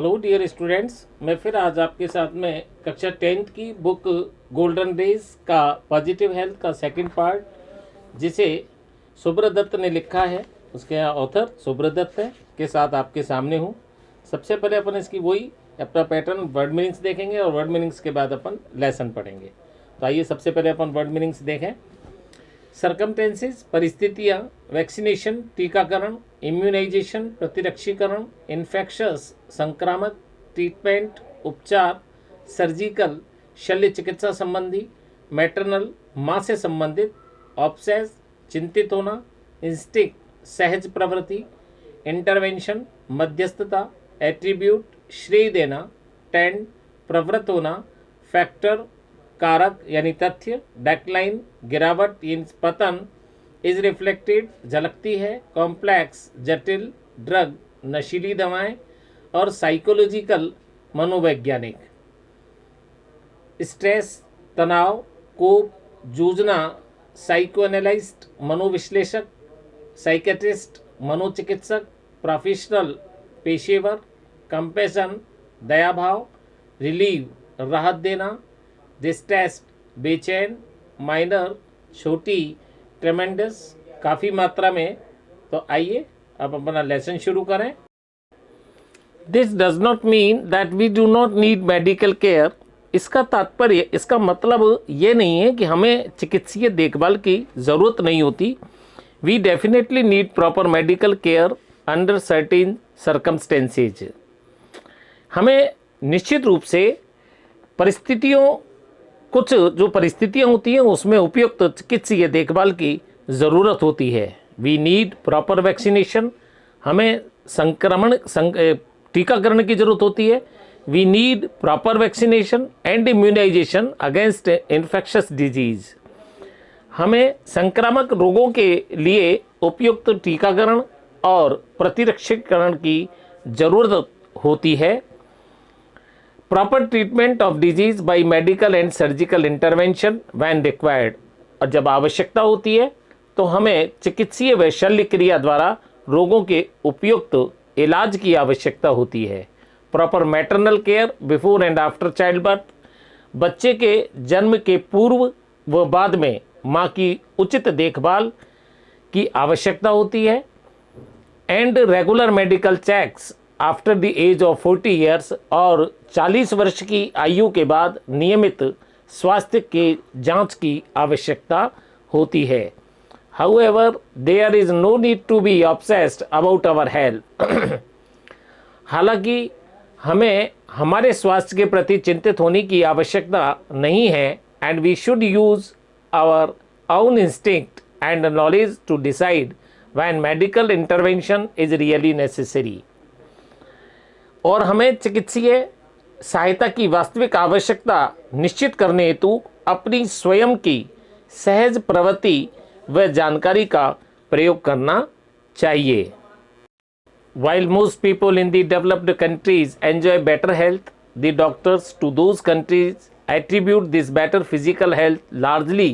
Hello dear students, मैं फिर आज आपके साथ में कक्षा 10th की बुक गोल्डन डेज का पॉजिटिव हेल्थ का सेकंड पार्ट जिसे सुब्रदत्त ने लिखा है, उसके ऑथर सुब्रदत्त है, के साथ आपके सामने हूँ। सबसे पहले अपन इसकी वही अपना पैटर्न वर्ड मीनिंग्स देखेंगे और वर्ड मीनिंग्स के बाद अपन लेसन पढ़ेंगे। तो आइए सबसे पहले अपन वर्ड मीनिंग्स देखें। सरकमटेंसेस परिस्थितियाँ, वैक्सीनेशन टीकाकरण, इम्यूनाइजेशन प्रतिरक्षीकरण, इन्फेक्शस संक्रामक, ट्रीटमेंट उपचार, सर्जिकल शल्य चिकित्सा संबंधी, मैटरनल माँ से संबंधित, ऑब्सेस चिंतित होना, इंस्टिंक्ट सहज प्रवृत्ति, इंटरवेंशन मध्यस्थता, एट्रीब्यूट श्रेय देना, टेंड प्रवृत्त होना, फैक्टर कारक यानी तथ्य, डेक्लाइन गिरावट यानी पतन, इज रिफ्लेक्टेड झलकती है, कॉम्प्लेक्स जटिल, ड्रग नशीली दवाएं, और साइकोलॉजिकल मनोवैज्ञानिक, स्ट्रेस तनाव, कोप जूझना, साइकोएनालिस्ट मनोविश्लेषक, साइकेट्रिस्ट मनोचिकित्सक, प्रोफेशनल पेशेवर, कंपैशन दयाभाव, रिलीव राहत देना, डिस्ट्रेस्ड बेचैन, माइनर छोटी, ट्रेमेंडस काफ़ी मात्रा में। तो आइए अब अपना लेसन शुरू करें। This does not mean that we do not need medical care. इसका तात्पर्य, इसका मतलब ये नहीं है कि हमें चिकित्सीय देखभाल की ज़रूरत नहीं होती। We definitely need proper medical care under certain circumstances. हमें निश्चित रूप से परिस्थितियों, कुछ जो परिस्थितियाँ होती हैं उसमें उपयुक्त चिकित्सीय देखभाल की ज़रूरत होती है। वी नीड प्रॉपर वैक्सीनेशन, हमें टीकाकरण की ज़रूरत होती है। We need proper vaccination and immunization against infectious disease. हमें संक्रामक रोगों के लिए उपयुक्त टीकाकरण और प्रतिरक्षीकरण की ज़रूरत होती है। Proper treatment of disease bye medical and surgical intervention when required. और जब आवश्यकता होती है तो हमें चिकित्सीय व शल्य क्रिया द्वारा रोगों के उपयुक्त इलाज की आवश्यकता होती है। Proper maternal care before and after child birth. बच्चे के जन्म के पूर्व व बाद में माँ की उचित देखभाल की आवश्यकता होती है। And regular medical checks after the age of 40 years. और 40 वर्ष की आयु के बाद नियमित स्वास्थ्य के जांच की आवश्यकता होती है। However, there is no need to be obsessed about our health. हालांकि हमें हमारे स्वास्थ्य के प्रति चिंतित होने की आवश्यकता नहीं है। And we should use our own instinct and knowledge to decide when medical intervention is really necessary. और हमें चिकित्सीय सहायता की वास्तविक आवश्यकता निश्चित करने हेतु अपनी स्वयं की सहज प्रवृत्ति व जानकारी का प्रयोग करना चाहिए। While most people in the developed countries enjoy better health, the doctors to those countries attribute this better physical health largely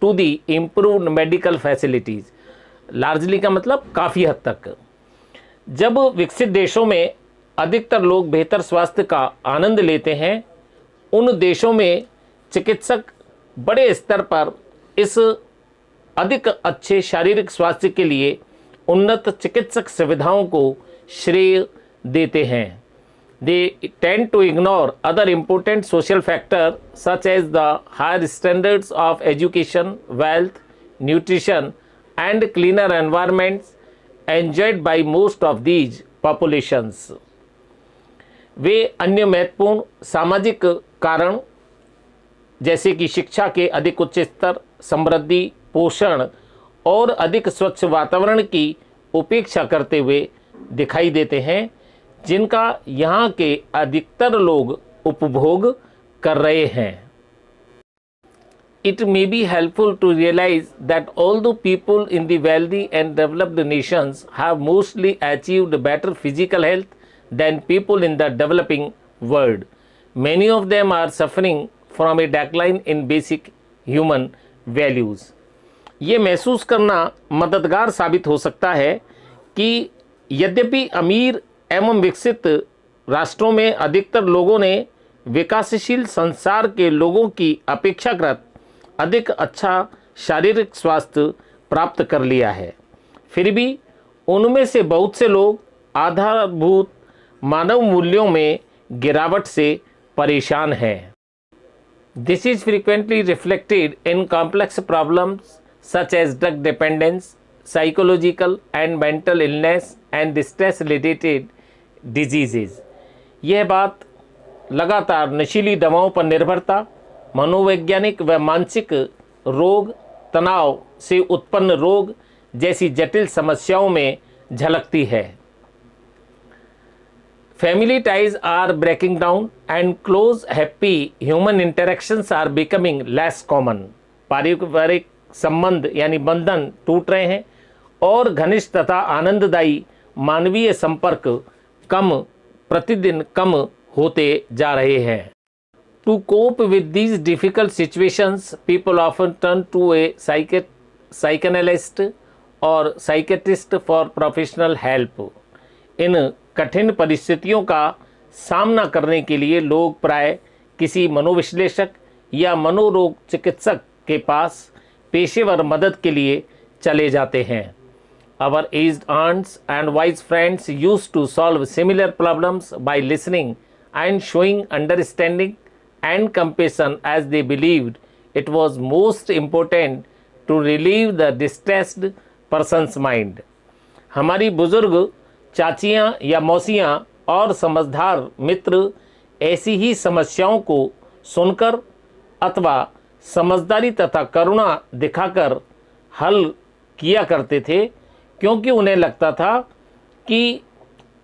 to the improved medical facilities. Largely का मतलब काफ़ी हद तक। जब विकसित देशों में अधिकतर लोग बेहतर स्वास्थ्य का आनंद लेते हैं, उन देशों में चिकित्सक बड़े स्तर पर इस अधिक अच्छे शारीरिक स्वास्थ्य के लिए उन्नत चिकित्सक सुविधाओं को श्रेय देते हैं। They tend to ignore other important social factor such as the higher standards of education, wealth, nutrition and cleaner environments enjoyed by most of these populations. वे अन्य महत्वपूर्ण सामाजिक कारण जैसे कि शिक्षा के अधिक उच्च स्तर, समृद्धि, पोषण और अधिक स्वच्छ वातावरण की उपेक्षा करते हुए दिखाई देते हैं, जिनका यहाँ के अधिकतर लोग उपभोग कर रहे हैं। It may be helpful to realize that although people in the wealthy and developed nations have mostly achieved better physical health than people in the developing world, many of them are suffering from a decline in basic human values. ये महसूस करना मददगार साबित हो सकता है कि यद्यपि अमीर एवं विकसित राष्ट्रों में अधिकतर लोगों ने विकासशील संसार के लोगों की अपेक्षाकृत अधिक अच्छा शारीरिक स्वास्थ्य प्राप्त कर लिया है। फिर भी उनमें से बहुत से लोग आधारभूत मानव मूल्यों में गिरावट से परेशान हैं। This is frequently reflected in complex problems such as drug dependence, psychological and mental illness and stress related diseases। यह बात लगातार नशीली दवाओं पर निर्भरता, मनोवैज्ञानिक व मानसिक रोग, तनाव से उत्पन्न रोग जैसी जटिल समस्याओं में झलकती है। Family ties are breaking down and close happy human interactions are becoming less common। पारिवारिक संबंध यानी बंधन टूट रहे हैं और घनिष्ठ तथा आनंददायी मानवीय संपर्क प्रतिदिन कम होते जा रहे हैं। To cope with these difficult situations, people often turn to a psychanalyst or psychiatrist for professional help। इन कठिन परिस्थितियों का सामना करने के लिए लोग प्राय किसी मनोविश्लेषक या मनोरोग चिकित्सक के पास पेशेवर मदद के लिए चले जाते हैं। Our aged aunts and wise friends used to solve similar problems by listening and showing understanding and compassion as they believed it was most important to relieve the distressed person's mind। हमारी बुजुर्ग चाचियाँ या मौसियाँ और समझदार मित्र ऐसी ही समस्याओं को सुनकर अथवा समझदारी तथा करुणा दिखाकर हल किया करते थे, क्योंकि उन्हें लगता था कि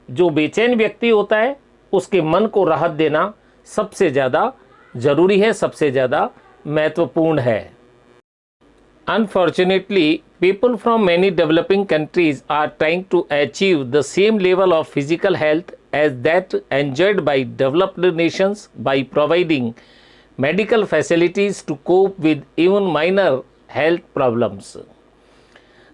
जो बेचैन व्यक्ति होता है उसके मन को राहत देना सबसे ज़्यादा ज़रूरी है, सबसे ज़्यादा महत्वपूर्ण है। Unfortunately, people from many developing countries are trying to achieve the same level of physical health as that enjoyed by developed nations by providing medical facilities to cope with even minor health problems।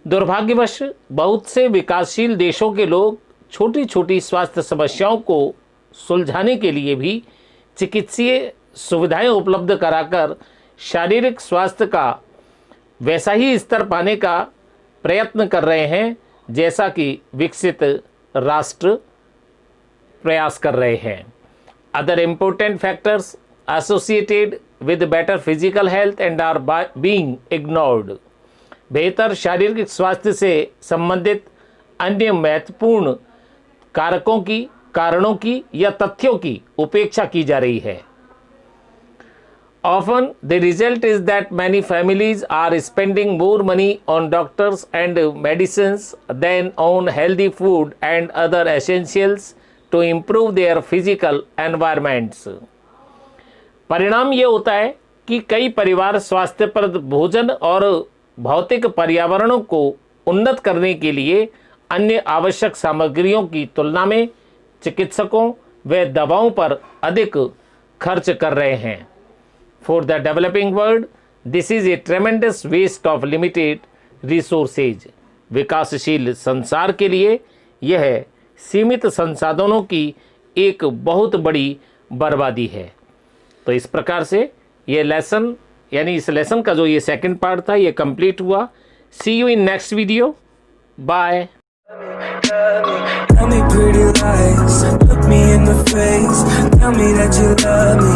दुर्भाग्यवश बहुत से विकासशील देशों के लोग छोटी छोटी स्वास्थ्य समस्याओं को सुलझाने के लिए भी चिकित्सीय सुविधाएं उपलब्ध कराकर शारीरिक स्वास्थ्य का वैसा ही स्तर पाने का प्रयत्न कर रहे हैं जैसा कि विकसित राष्ट्र प्रयास कर रहे हैं। Other important factors associated with better physical health and are being ignored. बेहतर शारीरिक स्वास्थ्य से संबंधित अन्य महत्वपूर्ण कारणों की या तथ्यों की उपेक्षा की जा रही है। Often the result is that many families are spending more money on doctors and medicines than on healthy food and other essentials to improve their physical environments। परिणाम ये होता है कि कई परिवार स्वास्थ्यप्रद भोजन और भौतिक पर्यावरणों को उन्नत करने के लिए अन्य आवश्यक सामग्रियों की तुलना में चिकित्सकों व दवाओं पर अधिक खर्च कर रहे हैं। For the developing world, this is a tremendous waste of limited resources। विकासशील संसार के लिए यह सीमित संसाधनों की एक बहुत बड़ी बर्बादी है। तो इस प्रकार से ये लेसन यानी इस लेसन का जो ये सेकंड पार्ट था ये कंप्लीट हुआ। See you in next video, bye. Tell me pretty lies, look me in the face, tell me that you love me,